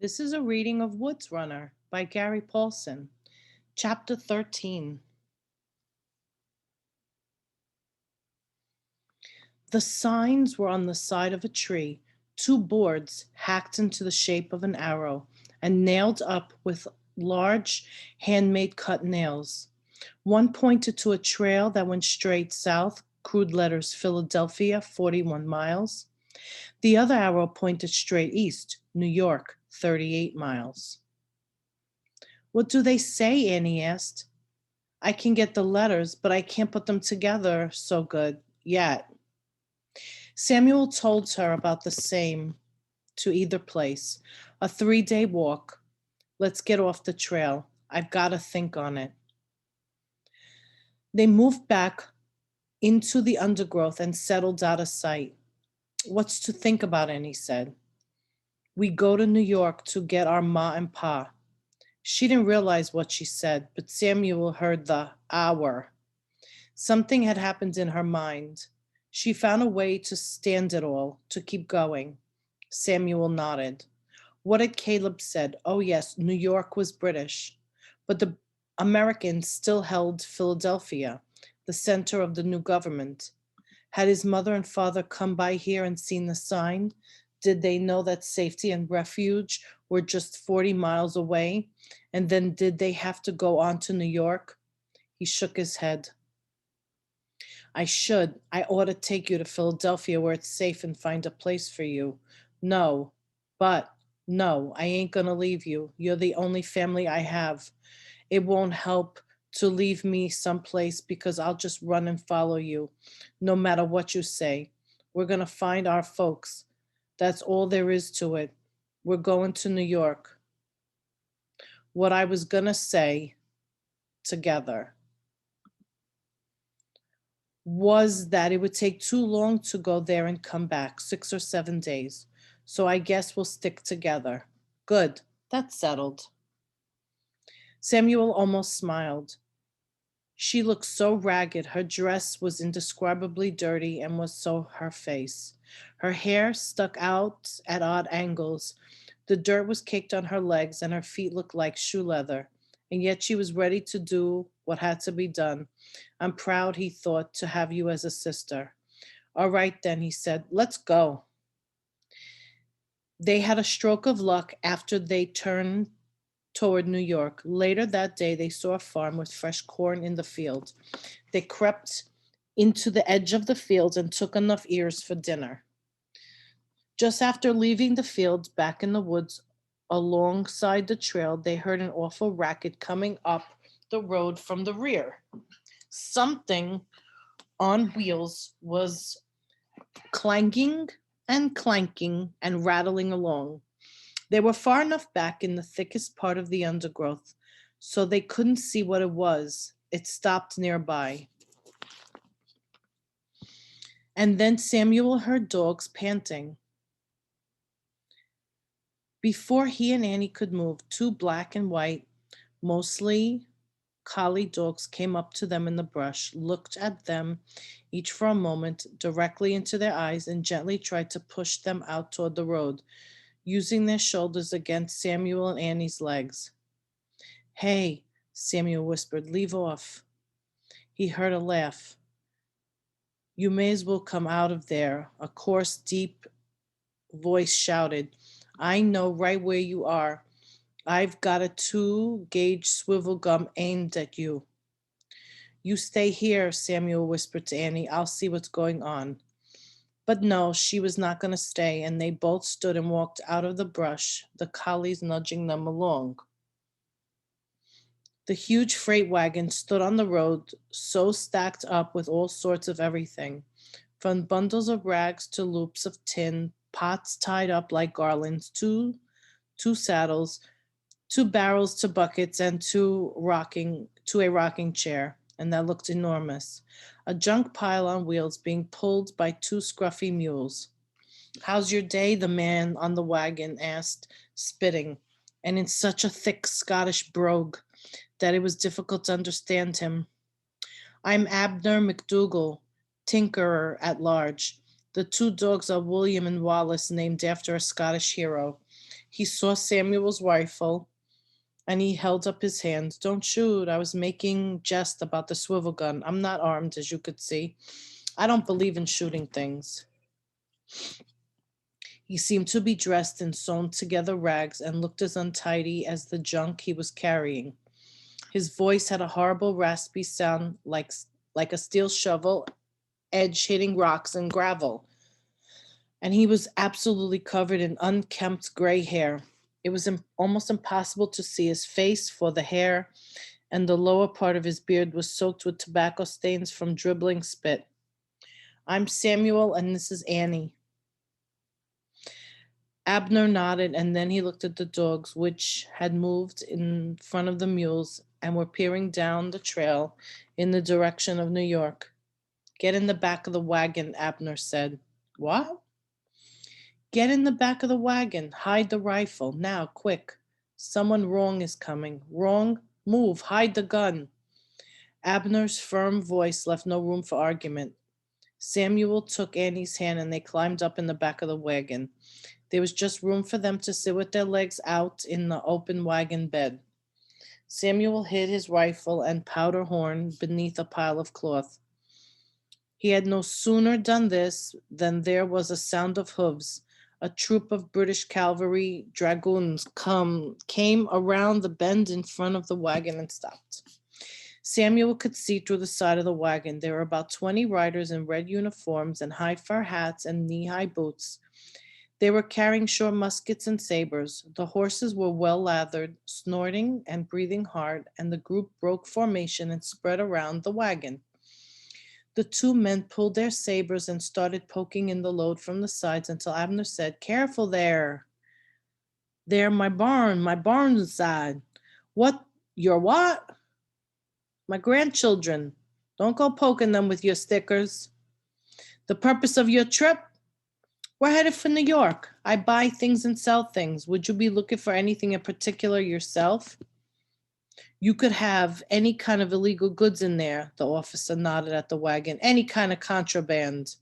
This is a reading of Woods Runner by Gary Paulsen, Chapter 13. The signs were on the side of a tree, two boards hacked into the shape of an arrow and nailed up with large handmade cut nails. One pointed to a trail that went straight south, crude letters Philadelphia, 41 miles. The other arrow pointed straight east, New York, 38 miles. What do they say? Annie asked. I can get the letters, but I can't put them together so good yet. Samuel told her about the same to either place. A 3-day walk. Let's get off the trail. I've got to think on it. They moved back into the undergrowth and settled out of sight. What's to think about? Annie said. We go to New York to get our ma and pa. She didn't realize what she said, but Samuel heard the our. Something had happened in her mind. She found a way to stand it all, to keep going. Samuel nodded. What had Caleb said? Oh, yes, New York was British, but the Americans still held Philadelphia, the center of the new government. Had his mother and father come by here and seen the sign? Did they know that safety and refuge were just 40 miles away? And then did they have to go on to New York? He shook his head. I ought to take you to Philadelphia where it's safe and find a place for you. No, but no, I ain't gonna leave you. You're the only family I have. It won't help to leave me someplace because I'll just run and follow you, no matter what you say. We're gonna find our folks. That's all there is to it. We're going to New York. What I was gonna say together was that it would take too long to go there and come back, 6 or 7 days. So I guess we'll stick together. Good, that's settled. Samuel almost smiled. She looked so ragged, her dress was indescribably dirty, and was so her face. Her hair stuck out at odd angles. The dirt was caked on her legs, and her feet looked like shoe leather. And yet she was ready to do what had to be done. I'm proud, he thought, to have you as a sister. All right, then, he said, let's go. They had a stroke of luck after they turned toward New York. Later that day, they saw a farm with fresh corn in the field. They crept into the edge of the field and took enough ears for dinner. Just after leaving the field, back in the woods alongside the trail, they heard an awful racket coming up the road from the rear. Something on wheels was clanking and clanking and rattling along. They were far enough back in the thickest part of the undergrowth so they couldn't see what it was. It stopped nearby. And then Samuel heard dogs panting. Before he and Annie could move, two black and white, mostly collie dogs came up to them in the brush, looked at them each for a moment, directly into their eyes, and gently tried to push them out toward the road, using their shoulders against Samuel and Annie's legs. Hey, Samuel whispered, leave off. He heard a laugh. You may as well come out of there, a coarse, deep voice shouted. I know right where you are. I've got a 2-gauge swivel gun aimed at you. You stay here, Samuel whispered to Annie. I'll see what's going on. But no, she was not going to stay, and they both stood and walked out of the brush, the collies nudging them along. The huge freight wagon stood on the road, so stacked up with all sorts of everything, from bundles of rags to loops of tin, pots tied up like garlands, two saddles, two barrels to buckets, and to a rocking chair, and that looked enormous. A junk pile on wheels being pulled by two scruffy mules. How's your day? The man on the wagon asked, spitting, and in such a thick Scottish brogue that it was difficult to understand him. I'm Abner McDugle, tinkerer at large. The two dogs are William and Wallace, named after a Scottish hero. He saw Samuel's rifle and he held up his hands. Don't shoot. I was making jest about the swivel gun. I'm not armed, as you could see. I don't believe in shooting things. He seemed to be dressed in sewn together rags and looked as untidy as the junk he was carrying. His voice had a horrible raspy sound like a steel shovel edge hitting rocks and gravel. And he was absolutely covered in unkempt gray hair. It was almost impossible to see his face, for the hair and the lower part of his beard was soaked with tobacco stains from dribbling spit. I'm Samuel, and this is Annie. Abner nodded, and then he looked at the dogs, which had moved in front of the mules and were peering down the trail in the direction of New York. Get in the back of the wagon, Abner said. What? Get in the back of the wagon. Hide the rifle. Now, quick. Someone wrong is coming. Wrong? Move. Hide the gun. Abner's firm voice left no room for argument. Samuel took Annie's hand and they climbed up in the back of the wagon. There was just room for them to sit with their legs out in the open wagon bed. Samuel hid his rifle and powder horn beneath a pile of cloth. He had no sooner done this than there was a sound of hooves. A troop of British cavalry dragoons came around the bend in front of the wagon and stopped. Samuel could see through the side of the wagon. There were about 20 riders in red uniforms and high fur hats and knee-high boots. They were carrying short muskets and sabers. The horses were well lathered, snorting and breathing hard, and the group broke formation and spread around the wagon. The two men pulled their sabers and started poking in the load from the sides until Abner said, Careful there. There, my barn's inside. What? Your what? My grandchildren. Don't go poking them with your stickers. The purpose of your trip? We're headed for New York. I buy things and sell things. Would you be looking for anything in particular yourself? You could have any kind of illegal goods in there, the officer nodded at the wagon. Any kind of contraband.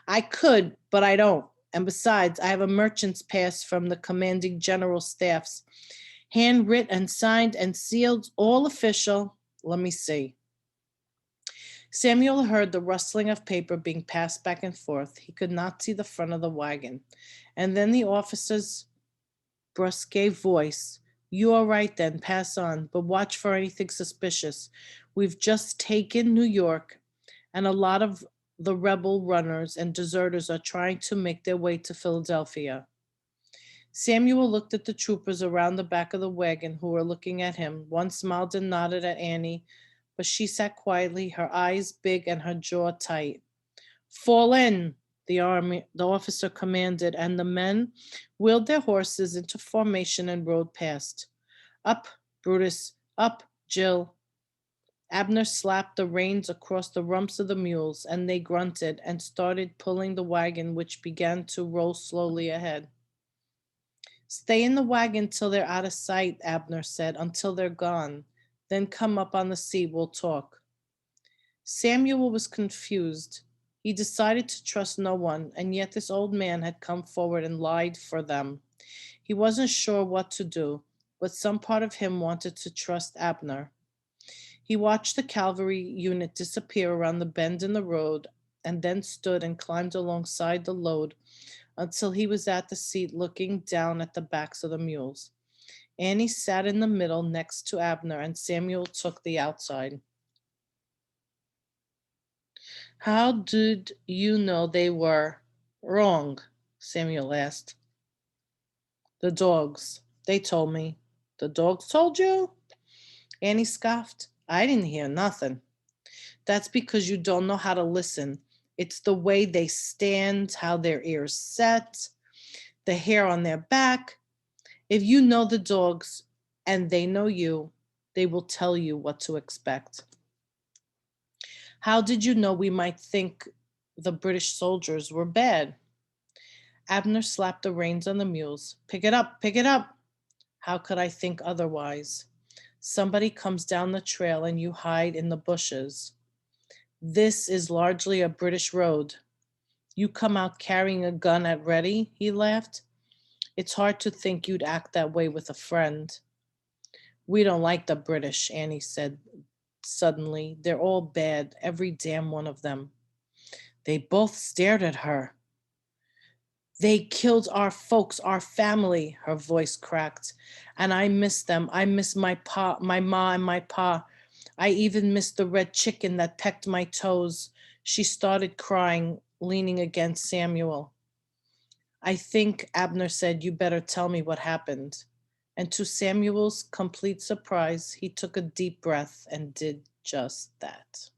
I could, but I don't. And besides, I have a merchant's pass from the commanding general staffs. Handwritten and signed and sealed, all official. Let me see. Samuel heard the rustling of paper being passed back and forth. He could not see the front of the wagon. And then the officer's brusque voice. You are right then, pass on, but watch for anything suspicious. We've just taken New York, and a lot of the rebel runners and deserters are trying to make their way to Philadelphia. Samuel looked at the troopers around the back of the wagon who were looking at him. One smiled and nodded at Annie, but she sat quietly, her eyes big and her jaw tight. Fall in, the officer commanded, and the men wheeled their horses into formation and rode past. Up, Brutus, up, Jill. Abner slapped the reins across the rumps of the mules, and they grunted and started pulling the wagon, which began to roll slowly ahead. Stay in the wagon till they're out of sight, Abner said, until they're gone. Then come up on the seat, we'll talk. Samuel was confused. He decided to trust no one, and yet this old man had come forward and lied for them. He wasn't sure what to do, but some part of him wanted to trust Abner. He watched the cavalry unit disappear around the bend in the road and then stood and climbed alongside the load until he was at the seat looking down at the backs of the mules. Annie sat in the middle next to Abner, and Samuel took the outside. How did you know they were wrong? Samuel asked. The dogs. They told me. The dogs told you? Annie scoffed. I didn't hear nothing. That's because you don't know how to listen. It's the way they stand, how their ears set, the hair on their back. If you know the dogs and they know you, they will tell you what to expect. How did you know we might think the British soldiers were bad? Abner slapped the reins on the mules. Pick it up, pick it up. How could I think otherwise? Somebody comes down the trail and you hide in the bushes. This is largely a British road. You come out carrying a gun at ready, he laughed. It's hard to think you'd act that way with a friend. We don't like the British, Annie said suddenly. They're all bad, every damn one of them. They both stared at her. They killed our folks, our family, her voice cracked. And I miss them. I miss my ma and my pa. I even miss the red chicken that pecked my toes. She started crying, leaning against Samuel. I think Abner said, "You better tell me what happened." And to Samuel's complete surprise, he took a deep breath and did just that.